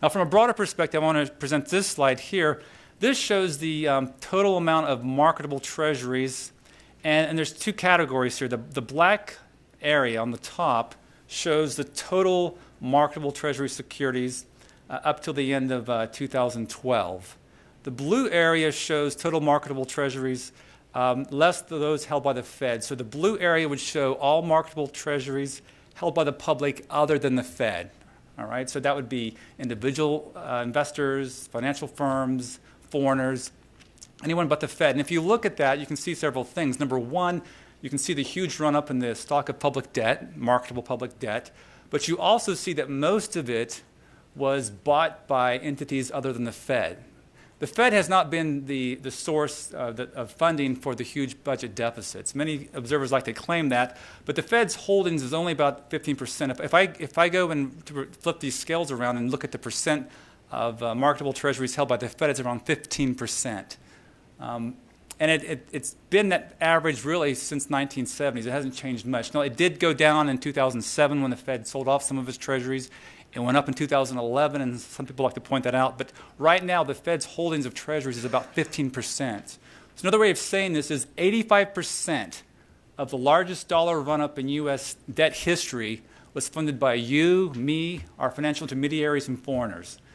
Now, from a broader perspective, I want to present this slide here. This shows the total amount of marketable treasuries, and there's two categories here. The black area on the top shows the total marketable treasury securities up till the end of 2012. The blue area shows total marketable treasuries less than those held by the Fed. So the blue area would show all marketable treasuries held by the public other than the Fed. All right, so that would be individual investors, financial firms, foreigners, anyone but the Fed. And if you look at that, you can see several things. Number one, you can see the huge run-up in the stock of public debt, marketable public debt, but you also see that most of it was bought by entities other than the Fed. The Fed has not been the source of funding for the huge budget deficits. Many observers like to claim that, but the Fed's holdings is only about 15%. If I go and flip these scales around and look at the percent of marketable treasuries held by the Fed, it's around 15%. And it's been that average really since 1970s. It hasn't changed much. Now, it did go down in 2007 when the Fed sold off some of its treasuries. It went up in 2011, and some people like to point that out. But right now, the Fed's holdings of treasuries is about 15%. So another way of saying this is 85% of the largest dollar run-up in U.S. debt history was funded by you, me, our financial intermediaries, and foreigners.